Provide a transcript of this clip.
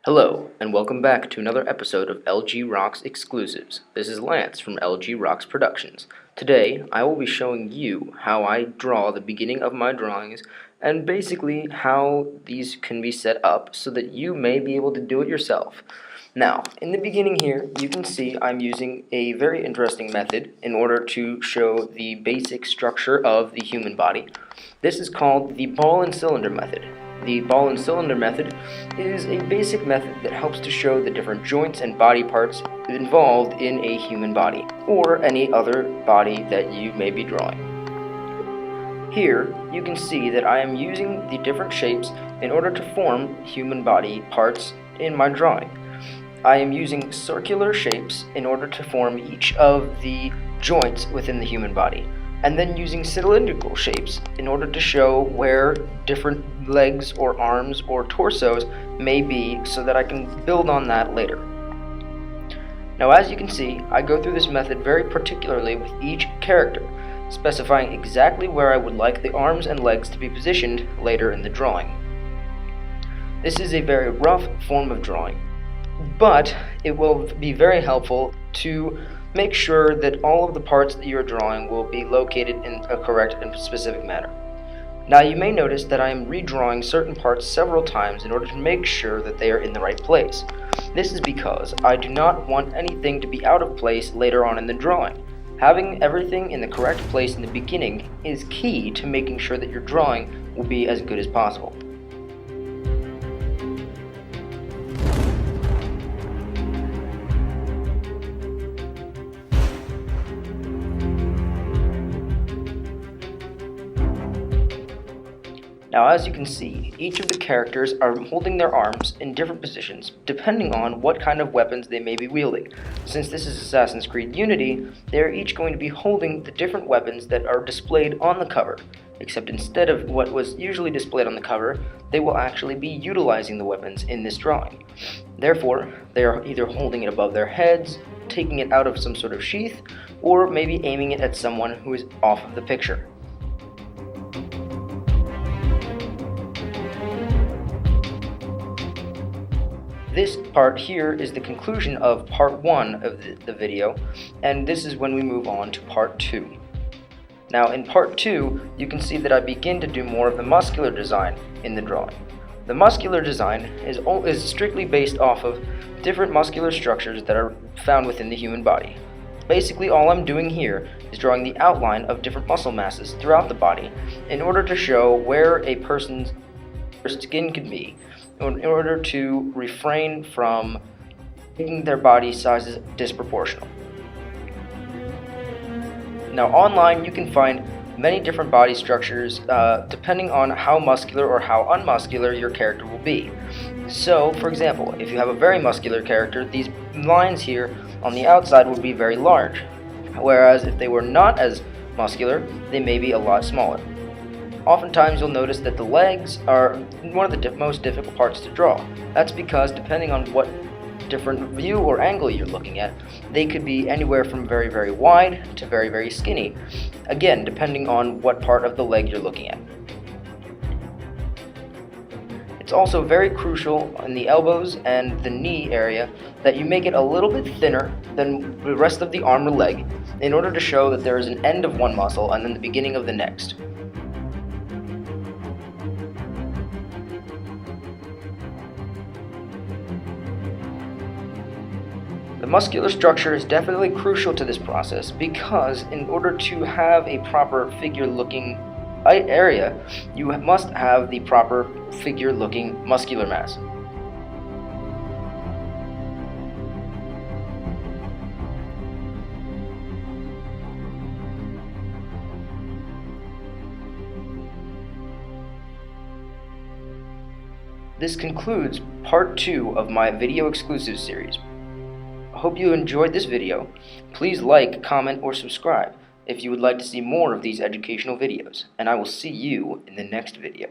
Hello, and welcome back to another episode of LGRokz Exclusives. This is Lance from LGRokz Productions. Today, I will be showing you how I draw the beginning of my drawings and basically how these can be set up so that you may be able to do it yourself. Now, in the beginning here, you can see I'm using a very interesting method in order to show the basic structure of the human body. This is called the ball and cylinder method. The ball and cylinder method is a basic method that helps to show the different joints and body parts involved in a human body, or any other body that you may be drawing. Here, you can see that I am using the different shapes in order to form human body parts in my drawing. I am using circular shapes in order to form each of the joints within the human body, and then using cylindrical shapes in order to show where different legs or arms or torsos may be so that I can build on that later. Now, as you can see, I go through this method very particularly with each character, specifying exactly where I would like the arms and legs to be positioned later in the drawing. This is a very rough form of drawing, but it will be very helpful to make sure that all of the parts that you're drawing will be located in a correct and specific manner. Now, you may notice that I am redrawing certain parts several times in order to make sure that they are in the right place. This is because I do not want anything to be out of place later on in the drawing. Having everything in the correct place in the beginning is key to making sure that your drawing will be as good as possible. Now, as you can see, each of the characters are holding their arms in different positions depending on what kind of weapons they may be wielding. Since this is Assassin's Creed Unity, they are each going to be holding the different weapons that are displayed on the cover, except instead of what was usually displayed on the cover, they will actually be utilizing the weapons in this drawing. Therefore, they are either holding it above their heads, taking it out of some sort of sheath, or maybe aiming it at someone who is off of the picture. This part here is the conclusion of part 1 of the video, and this is when we move on to part 2. Now, in part 2, you can see that I begin to do more of the muscular design in the drawing. The muscular design is strictly based off of different muscular structures that are found within the human body. Basically, all I'm doing here is drawing the outline of different muscle masses throughout the body in order to show where a person's skin could be, in order to refrain from making their body sizes disproportional. Now, online you can find many different body structures depending on how muscular or how unmuscular your character will be. So, for example, if you have a very muscular character, these lines here on the outside would be very large, whereas if they were not as muscular, they may be a lot smaller. Oftentimes you'll notice that the legs are one of the most difficult parts to draw. That's because depending on what different view or angle you're looking at, they could be anywhere from very, very wide to very, very skinny. Again, depending on what part of the leg you're looking at. It's also very crucial in the elbows and the knee area that you make it a little bit thinner than the rest of the arm or leg in order to show that there is an end of one muscle and then the beginning of the next. The muscular structure is definitely crucial to this process because in order to have a proper figure-looking area, you must have the proper figure-looking muscular mass. This concludes part 2 of my video exclusive series. I hope you enjoyed this video. Please like, comment, or subscribe if you would like to see more of these educational videos, and I will see you in the next video.